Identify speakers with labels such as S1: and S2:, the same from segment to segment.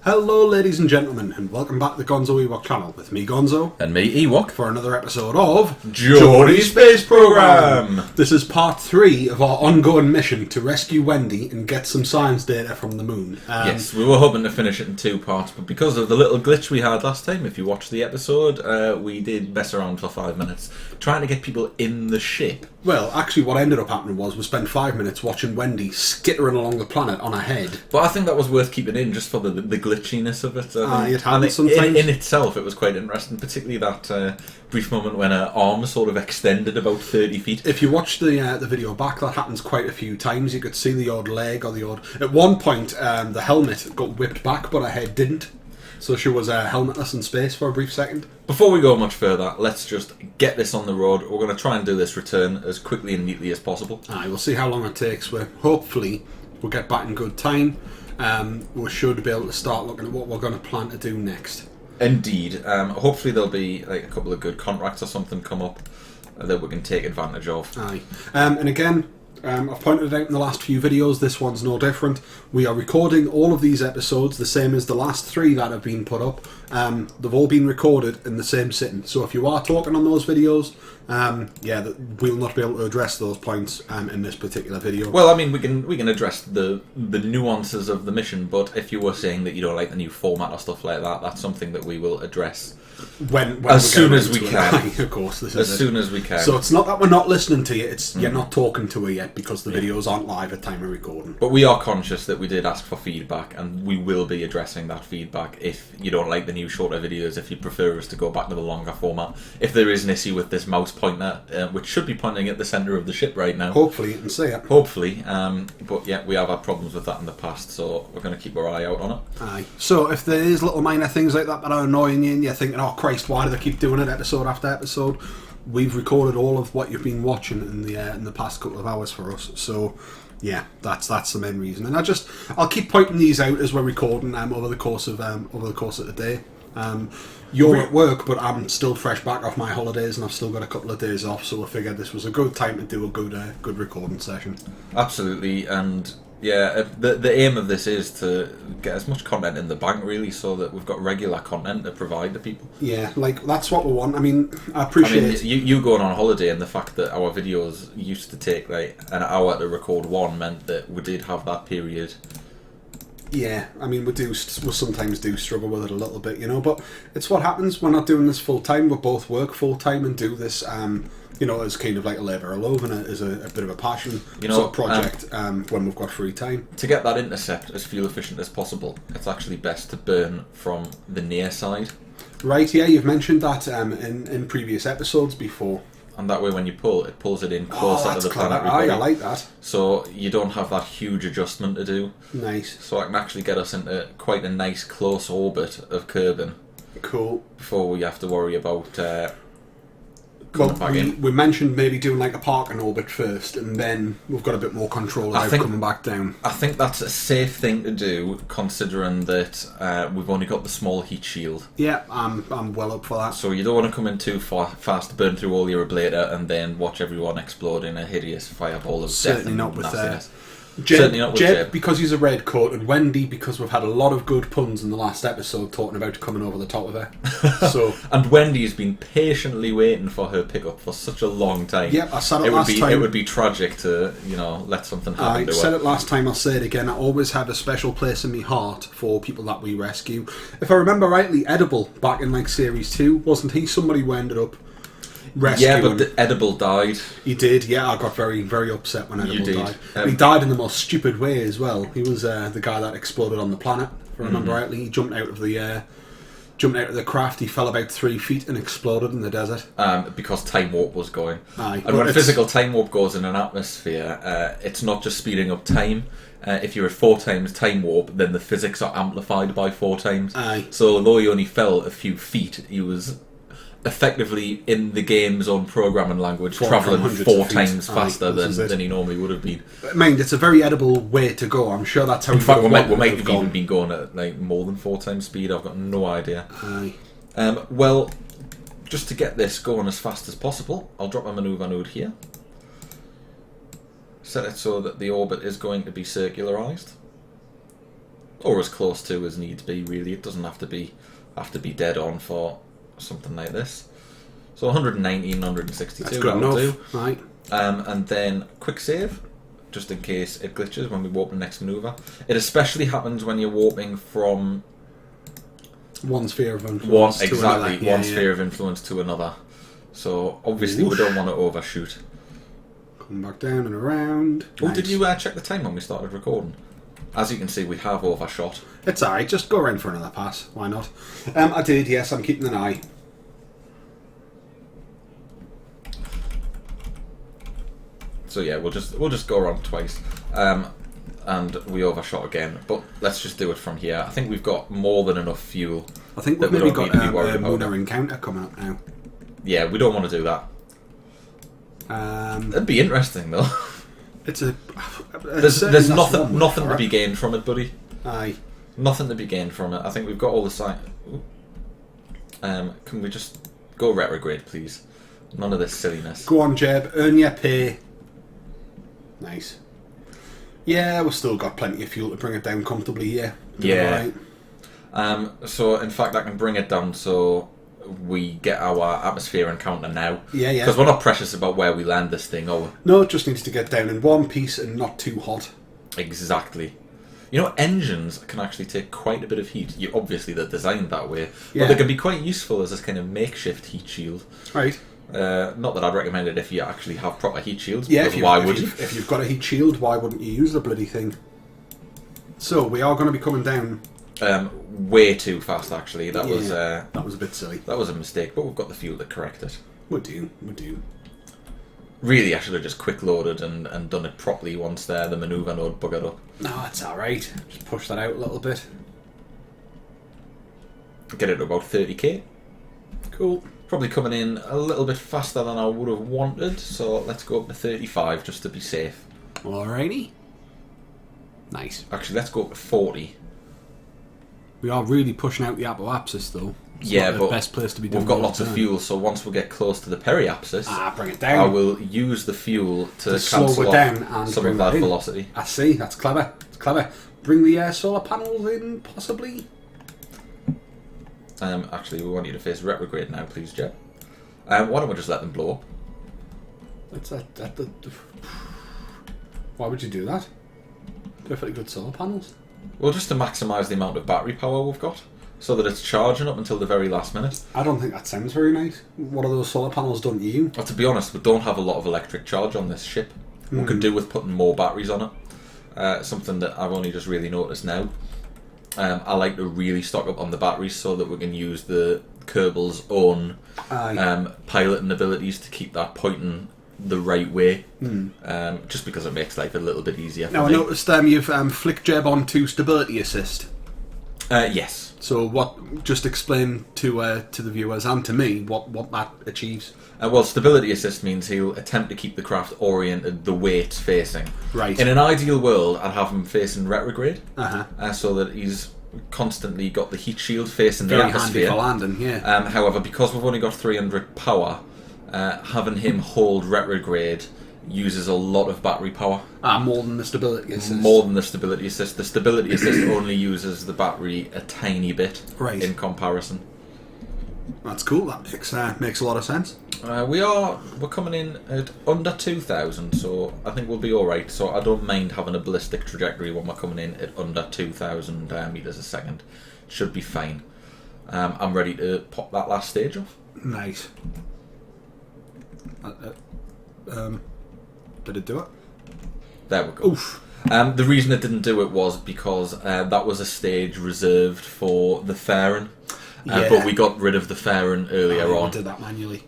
S1: Hello ladies and gentlemen, and welcome back to the Gonzo Ewok channel with me Gonzo
S2: and me Ewok
S1: for another episode of
S2: Geordie Space Program.
S1: This is part 3 of our ongoing mission to rescue Wendy and get some science data from the moon.
S2: Yes, we were hoping to finish it in 2 parts, but because of the little glitch we had last time, if you watched the episode, we did mess around for 5 minutes trying to get people in the ship.
S1: Well, actually what ended up happening was we spent 5 minutes watching Wendy skittering along the planet on her head.
S2: But I think that was worth keeping in just for the glitchiness of it.
S1: It happens sometimes.
S2: In itself, it was quite interesting, particularly that brief moment when her arm sort of extended about 30 feet.
S1: If you watch the video back, that happens quite a few times. You could see the odd leg or the odd... At one point, the helmet got whipped back, but her head didn't. So she was helmetless in space for a brief second.
S2: Before we go much further, let's just get this on the road. We're going to try and do this return as quickly and neatly as possible.
S1: Aye, we'll see how long it takes. Hopefully we'll get back in good time. We should be able to start looking at what we're going to plan to do next.
S2: Indeed. Hopefully there'll be like a couple of good contracts or something come up that we can take advantage of.
S1: Aye. And again, I've pointed it out in the last few videos, this one's no different. We are recording all of these episodes the same as the last 3 that have been put up. They've all been recorded in the same sitting. So if you are talking on those videos, we'll not be able to address those points in this particular video.
S2: Well, I mean, we can address the nuances of the mission, but if you were saying that you don't like the new format or stuff like that, that's something that we will address
S1: when
S2: as soon as we can.
S1: Of course, this
S2: as
S1: is
S2: soon as we can.
S1: So it's not that we're not listening to you; it's you're not talking to her yet because the videos aren't live at time of recording.
S2: But we are conscious that we did ask for feedback, and we will be addressing that feedback. If you don't like the new shorter videos, if you prefer us to go back to the longer format, if there is an issue with this mouse pointer, which should be pointing at the centre of the ship right now.
S1: Hopefully, you can see it.
S2: Hopefully, but yeah, we have had problems with that in the past, so we're going to keep our eye out on it.
S1: Aye. So if there is little minor things like that are annoying you, and you're thinking, "Oh Christ, why do they keep doing it episode after episode?" We've recorded all of what you've been watching in the past couple of hours for us. So yeah, that's the main reason. And I'll keep pointing these out as we're recording over the course of the day. You're at work, but I'm still fresh back off my holidays, and I've still got a couple of days off. So I figured this was a good time to do a good recording session.
S2: Absolutely, and yeah, the aim of this is to get as much content in the bank, really, so that we've got regular content to provide to people.
S1: Yeah, like that's what we want. I mean, I appreciate
S2: you going on holiday, and the fact that our videos used to take like an hour to record one meant that we did have that period.
S1: Yeah, I mean, we sometimes do struggle with it a little bit, but it's what happens. We're not doing this full time. We both work full time and do this, as kind of like a labour of love and as a bit of a passion sort of project when we've got free time.
S2: To get that intercept as fuel efficient as possible, it's actually best to burn from the near side.
S1: Right, yeah, you've mentioned that in previous episodes before.
S2: And that way when you pull, it pulls it in closer to the planetary
S1: body.
S2: body.
S1: I like that.
S2: So you don't have that huge adjustment to do.
S1: Nice.
S2: So I can actually get us into quite a nice close orbit of Kerbin.
S1: Cool.
S2: Before we have to worry about
S1: we mentioned maybe doing like a parking orbit first, and then we've got a bit more control about coming back down.
S2: I think that's a safe thing to do, considering that we've only got the small heat shield.
S1: Yeah, I'm well up for that.
S2: So you don't want to come in too fast to burn through all your ablator and then watch everyone explode in a hideous fireball of death and nastiness. Jeb, because he's a red coat, and Wendy, because we've had a lot of good puns in the last episode talking about coming over the top of her. So, and Wendy's been patiently waiting for her pickup for such a long time.
S1: Yep, I said it last time.
S2: It would be tragic to, let something happen to her. I
S1: said it last time, I'll say it again. I always have a special place in my heart for people that we rescue. If I remember rightly, Edible, back in Series 2, wasn't he somebody who ended up rescuing?
S2: Yeah, but the Edible died.
S1: He did, yeah. I got very, very upset when Edible died. He died in the most stupid way as well. He was the guy that exploded on the planet, if I remember rightly. He jumped out of the craft. He fell about 3 feet and exploded in the desert.
S2: Because time warp was going.
S1: Aye,
S2: and when physical time warp goes in an atmosphere, it's not just speeding up time. If you're at 4 times time warp, then the physics are amplified by 4 times.
S1: Aye.
S2: So although he only fell a few feet, he was effectively in the game's own programming language travelling 4 times faster than he normally would have been.
S1: Mind, it's a very Edible way to go. I'm sure that's how.
S2: In fact, we might have even been going at like more than 4 times speed. I've got no idea.
S1: Aye.
S2: Well, just to get this going as fast as possible, I'll drop my manoeuvre node here. Set it so that the orbit is going to be circularised. or as close to as needs be. Really, it doesn't have to be dead on for something like this. So 119, 162.
S1: That's good enough, right?
S2: And then quick save, just in case it glitches when we warp the next maneuver. It especially happens when you're warping from
S1: one sphere of influence to another.
S2: One sphere of influence to another. So obviously we don't want to overshoot.
S1: Come back down and around.
S2: Oh, nice. Did you check the time when we started recording? As you can see, we have overshot.
S1: It's alright, just go around for another pass. Why not? I did, yes, I'm keeping an eye.
S2: So yeah, we'll just go around twice, and we overshot again. But let's just do it from here. I think we've got more than enough fuel.
S1: I think we've maybe got a lunar encounter coming up now.
S2: Yeah, we don't want to do that. It'd be interesting though.
S1: It's
S2: there's nothing to be gained from it, buddy.
S1: Aye,
S2: nothing to be gained from it. I think we've got all the sign. Can we just go retrograde, please? None of this silliness.
S1: Go on, Jeb. Earn your pay. Nice. Yeah, we've still got plenty of fuel to bring it down comfortably here.
S2: Yeah. Right. So, in fact, I can bring it down so we get our atmosphere encounter now.
S1: Yeah.
S2: Because we're not precious about where we land this thing, are we?
S1: No, it just needs to get down in one piece and not too hot.
S2: Exactly. You know, engines can actually take quite a bit of heat. Obviously, they're designed that way.
S1: Yeah.
S2: But they can be quite useful as this kind of makeshift heat shield.
S1: Right.
S2: Not that I'd recommend it if you actually have proper heat shields.
S1: Yeah,
S2: why would you?
S1: If you've got a heat shield, why wouldn't you use the bloody thing? So we are going to be coming down.
S2: Way too fast, actually. That was
S1: a bit silly.
S2: That was a mistake, but we've got the fuel to correct it.
S1: We do.
S2: Really, I should have just quick loaded and done it properly once the manoeuvre node buggered up.
S1: No, it's alright. Just push that out a little bit.
S2: Get it to about 30k.
S1: Cool.
S2: Probably coming in a little bit faster than I would have wanted, so let's go up to 35 just to be safe.
S1: Alrighty. Nice.
S2: Actually, let's go up to 40.
S1: We are really pushing out the apoapsis, though. It's not the best place to be doing.
S2: We've got lots of fuel, so once we get close to the periapsis,
S1: bring it down.
S2: I will use the fuel to
S1: slow it down and
S2: some of that velocity.
S1: I see. That's clever. It's clever. Bring the solar panels in, possibly.
S2: Actually, we want you to face retrograde now, please, Jeb. Why don't we just let them blow up?
S1: Why would you do that? Perfectly good solar panels.
S2: Well, just to maximise the amount of battery power we've got, so that it's charging up until the very last minute.
S1: I don't think that sounds very nice. What are those solar panels done to you?
S2: Well, to be honest, we don't have a lot of electric charge on this ship. We could do with putting more batteries on it. Something that I've only just really noticed now. I like to really stock up on the batteries so that we can use the Kerbal's own piloting abilities to keep that pointing the right way. Just because it makes life a little bit easier for me.
S1: Now, I noticed you've flicked Jeb onto stability assist.
S2: Yes.
S1: So what? Just explain to the viewers and to me what that achieves.
S2: Well, stability assist means he'll attempt to keep the craft oriented the way it's facing.
S1: Right.
S2: In an ideal world, I'd have him facing retrograde,
S1: so
S2: that he's constantly got the heat shield facing
S1: very
S2: the atmosphere.
S1: Handy for landing, yeah.
S2: However, because we've only got 300 power, having him hold retrograde uses a lot of battery power.
S1: More than the stability assist.
S2: More than the stability assist. The stability assist only uses the battery a tiny bit in comparison.
S1: That's cool. That makes a lot of sense.
S2: We're coming in at under 2,000, so I think we'll be all right. So I don't mind having a ballistic trajectory when we're coming in at under 2,000 meters a second. Should be fine. I'm ready to pop that last stage off.
S1: Nice. Did it do it?
S2: There we go.
S1: Oof.
S2: The reason it didn't do it was because that was a stage reserved for the Farron. But we got rid of the Farron earlier on.
S1: We did that manually.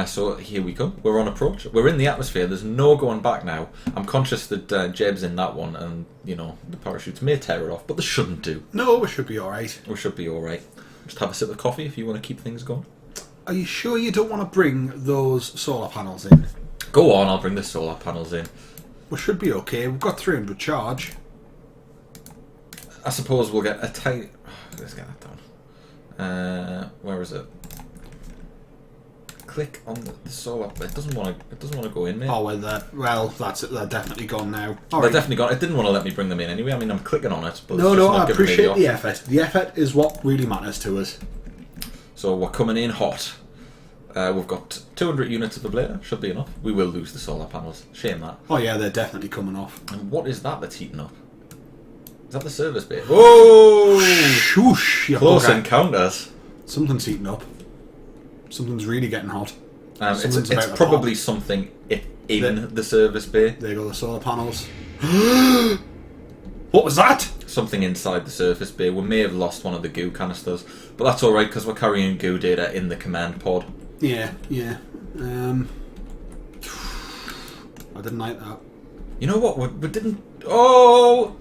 S2: So here we go. We're on approach. We're in the atmosphere. There's no going back now. I'm conscious that Jeb's in that one, and the parachutes may tear it off, but they shouldn't do.
S1: No, we should be all right.
S2: We should be all right. Just have a sip of coffee if you want to keep things going.
S1: Are you sure you don't want to bring those solar panels in?
S2: Go on. I'll bring the solar panels in.
S1: We should be okay. We've got 300 charge.
S2: I suppose we'll get a tight. Let's get that done. Where is it? click on the solar. It doesn't want to go in there.
S1: Oh well, that's it. They're definitely gone now.
S2: They're definitely gone. It didn't want to let me bring them in anyway. I mean, I'm clicking on it, but
S1: no. I appreciate the effort. The effort is what really matters to us.
S2: So we're coming in hot. We've got 200 units of ablator. Should be enough. We will lose the solar panels. Shame that.
S1: Oh yeah, they're definitely coming off.
S2: And what is that that's heating up? Is that the service bay? Oh!
S1: Shoosh!
S2: Close encounters.
S1: Something's heating up. Something's really getting hot.
S2: It's probably something in the service bay.
S1: There go the solar panels. What was that?
S2: Something inside the surface bay. We may have lost one of the goo canisters, but that's alright because we're carrying goo data in the command pod.
S1: Yeah. I didn't like that.
S2: You know what? We didn't... Oh!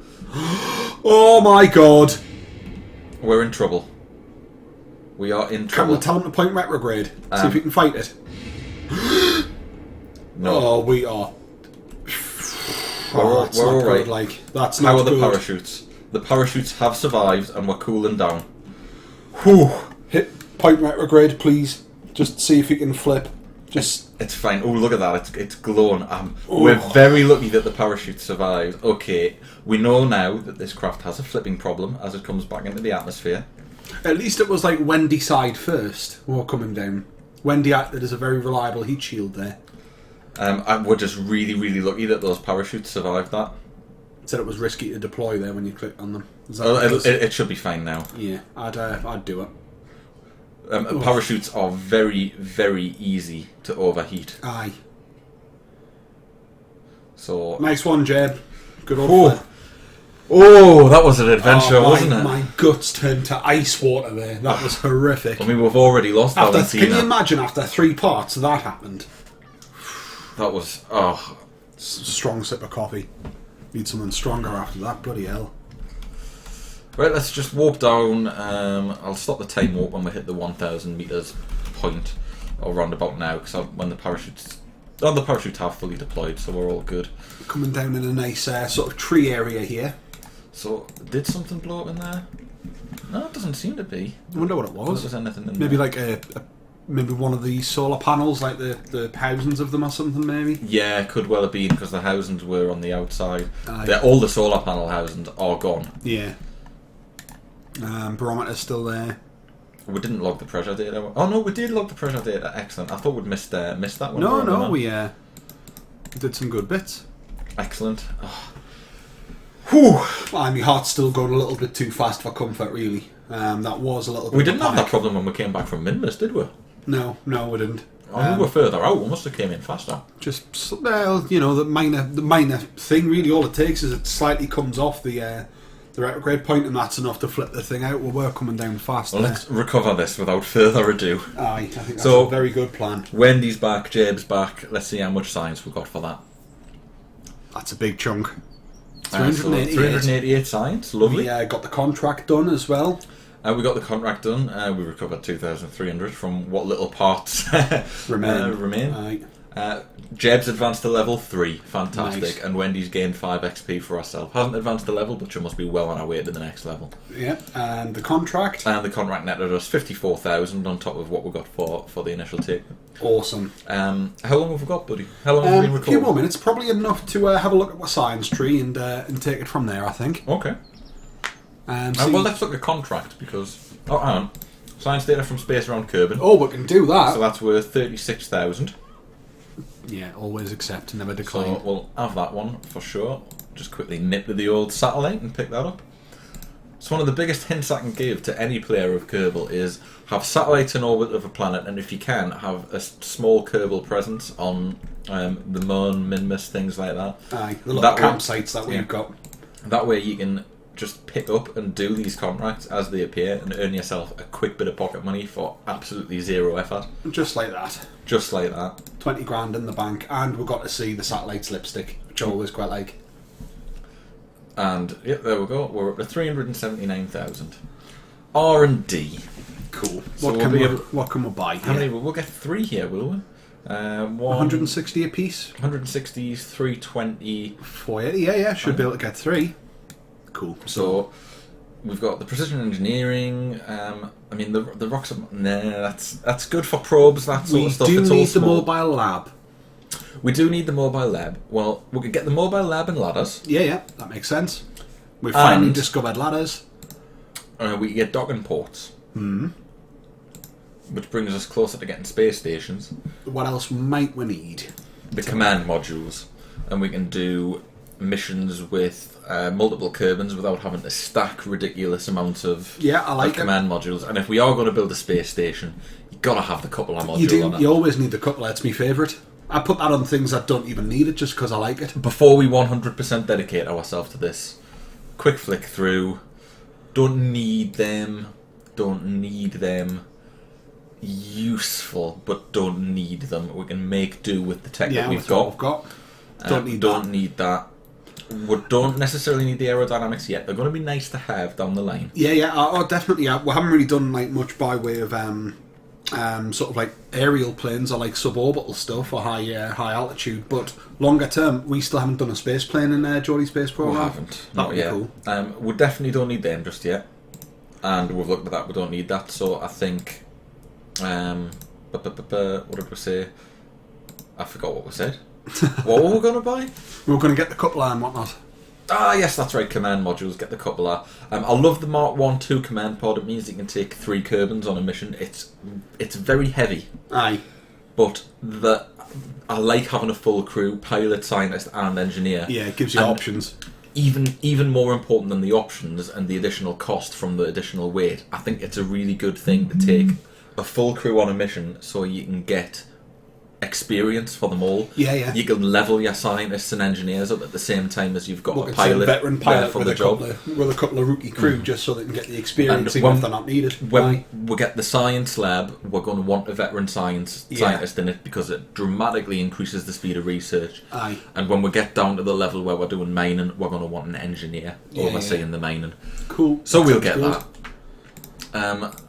S1: Oh my god!
S2: We're in trouble. We are in trouble.
S1: Can we tell them to point retrograde? See if we can fight it.
S2: No.
S1: Oh, we are...
S2: We're all right.
S1: Like, that's not
S2: How are the
S1: good.
S2: parachutes? The parachutes have survived and we're cooling down.
S1: Whew. Hit point retrograde, please. Just see if you can flip.
S2: It's fine. Oh, look at that. It's glowing. We're very lucky that the parachute survived. Okay, we know now that this craft has a flipping problem as it comes back into the atmosphere.
S1: At least it was like Wendy side first. We're coming down. Wendy acted as a very reliable heat shield there.
S2: We're just really, really lucky that those parachutes survived that.
S1: Said it was risky to deploy there when you clicked on them.
S2: It should be fine now.
S1: Yeah, I'd do it.
S2: Parachutes are very, very easy to overheat.
S1: Aye.
S2: So
S1: nice one, Jeb. Good old flip.
S2: Oh, that was an adventure, wasn't it?
S1: My guts turned to ice water there. That was horrific.
S2: I mean, we've already lost Valentina.
S1: Can you imagine after 3 parts that happened?
S2: That was...
S1: Strong sip of coffee. Need something stronger after that, bloody hell.
S2: Right, let's just warp down. I'll stop the time warp when we hit the 1,000 metres point, or roundabout now, because when the parachutes... Oh, the parachutes have fully deployed, so we're all good. Coming
S1: down in a nice sort of tree area here.
S2: So, did something blow up in there? No, it doesn't seem to be.
S1: I wonder what it was.
S2: If there's anything in
S1: maybe
S2: there.
S1: Like maybe one of the solar panels, like the housings of them or something, maybe?
S2: Yeah, could well have been, because the housings were on the outside. All the solar panel housings are gone.
S1: Yeah. Barometer's still there.
S2: We didn't log the pressure data. Oh no, we did log the pressure data. Excellent. I thought we'd missed that one.
S1: No, we did some good bits.
S2: Excellent. Oh.
S1: Whew. Well, my heart's still going a little bit too fast for comfort, really. That was a little bit.
S2: We didn't have that problem when we came back from Minmus, did we?
S1: No, we didn't.
S2: We were further out. We must have came in faster.
S1: Just the minor thing. Really, all it takes is it slightly comes off the retrograde point, and that's enough to flip the thing out. Well, we're coming down fast.
S2: Well, let's recover this without further ado.
S1: Aye, I think that's a very good plan.
S2: Wendy's back, Jeb's back. Let's see how much science we got for that.
S1: That's a big chunk.
S2: 388 science, lovely.
S1: We got the contract done as well.
S2: We got the contract done. We recovered 2,300 from what little parts remain.
S1: Aye.
S2: Jeb's advanced to level 3, fantastic,
S1: nice.
S2: And Wendy's gained 5 XP for herself. Hasn't advanced to level, but she must be well on her way to the next level.
S1: Yeah, and the contract?
S2: And the contract netted us 54,000 on top of what we got for the initial take.
S1: Awesome.
S2: How long have we got, buddy? How long have we been recording?
S1: A few more minutes, probably enough to have a look at my science tree and take it from there, I think.
S2: Okay. Well, let's look at contract, because... Oh, hang on. Science data from space around Kerbin.
S1: Oh, we can do that.
S2: So that's worth 36,000.
S1: Yeah, always accept, never decline.
S2: So we'll have that one for sure. Just quickly nip to the old satellite and pick that up. So one of the biggest hints I can give to any player of Kerbal is have satellites in orbit of a planet, and if you can, have a small Kerbal presence on the Moon, Minmus, things like that.
S1: Aye, the little campsites that we've got.
S2: That way you can just pick up and do these contracts as they appear and earn yourself a quick bit of pocket money for absolutely zero effort.
S1: Just like that.
S2: Just like that.
S1: 20 grand in the bank, and we've got to see the satellite's lipstick, which I always quite like.
S2: And yeah, there we go. We're up to 379,000. R&D.
S1: Cool.
S2: So
S1: what can we buy here?
S2: How many? We'll get 3 here, will we?
S1: 160 a piece.
S2: 160, 320.
S1: 480. Yeah, should be able to get 3. Cool.
S2: So We've got the precision engineering. I mean, the rocks. That's good for probes. That sort of stuff.
S1: We do
S2: it's
S1: need
S2: all
S1: the
S2: small.
S1: mobile lab.
S2: We do need the mobile lab. Well, we could get the mobile lab and ladders.
S1: Yeah, that makes sense. We've finally discovered ladders.
S2: We can get docking ports. Which brings us closer to getting space stations.
S1: What else might we need?
S2: The command modules. And we can do missions with multiple Kerbins without having to stack ridiculous amounts of command modules. And if we are going to build a space station, you've got to have the coupler module
S1: You do.
S2: on it.
S1: You always need the coupler. It's my favourite. I put that on things that don't even need it just because I like it.
S2: Before we 100% dedicate ourselves to this, quick flick through. Don't need them. Useful, but don't need them. We can make do with the tech that we've got. Don't need that. We don't necessarily need the aerodynamics yet. They're going to be nice to have down the line.
S1: Yeah, definitely. We haven't really done like much by way of sort of like aerial planes or like suborbital stuff or high altitude, but longer term we still haven't done a space plane in Geordie Space Program.
S2: We haven't. Not yet. Cool. We definitely don't need them just yet, and we've looked at that. We don't need that. So I think, what did we say? I forgot what we said. What were we going to buy?
S1: We were going to get the coupler and whatnot.
S2: Ah, yes, that's right. Command modules. Get the coupler. I love the Mark 1-2 command pod. It means you can take 3 Kerbins on a mission. It's very heavy.
S1: Aye.
S2: But I like having a full crew, pilot, scientist, and engineer.
S1: Yeah, it gives you options.
S2: Even more important than the options and the additional cost from the additional weight, I think it's a really good thing to take a full crew on a mission so you can get experience for them all.
S1: Yeah.
S2: You can level your scientists and engineers up at the same time as you've got a
S1: veteran pilot
S2: for
S1: with
S2: the job.
S1: With a couple of rookie crew, just so they can get the experience even if they're not needed.
S2: When we get the science lab, we're going to want a veteran scientist in it because it dramatically increases the speed of research.
S1: Aye.
S2: And when we get down to the level where we're doing mining, we're going to want an engineer overseeing the mining.
S1: Cool.
S2: So we'll get that.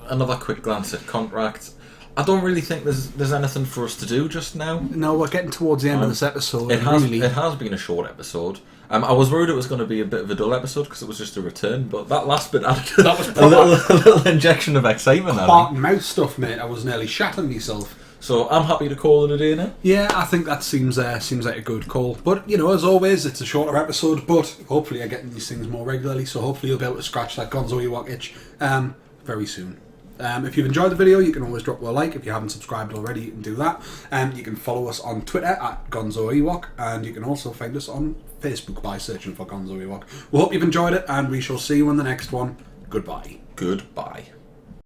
S2: Another quick glance at contracts. I don't really think there's anything for us to do just now.
S1: No, we're getting towards the end of this episode.
S2: It has been a short episode. I was worried it was going to be a bit of a dull episode because it was just a return, but that last bit added
S1: that was
S2: a little injection of excitement.
S1: Heart and mouth stuff, mate. I was nearly shatting myself.
S2: So I'm happy to call it a day now.
S1: Yeah, I think that seems like a good call. But as always, it's a shorter episode. But hopefully, I'm getting these things more regularly. So hopefully, you'll be able to scratch that Gonzo Ewok itch very soon. If you've enjoyed the video, you can always drop a like. If you haven't subscribed already, you can do that. You can follow us on Twitter at Gonzo Ewok, and you can also find us on Facebook by searching for Gonzo Ewok. We hope you've enjoyed it, and we shall see you in the next one. Goodbye.
S2: Goodbye.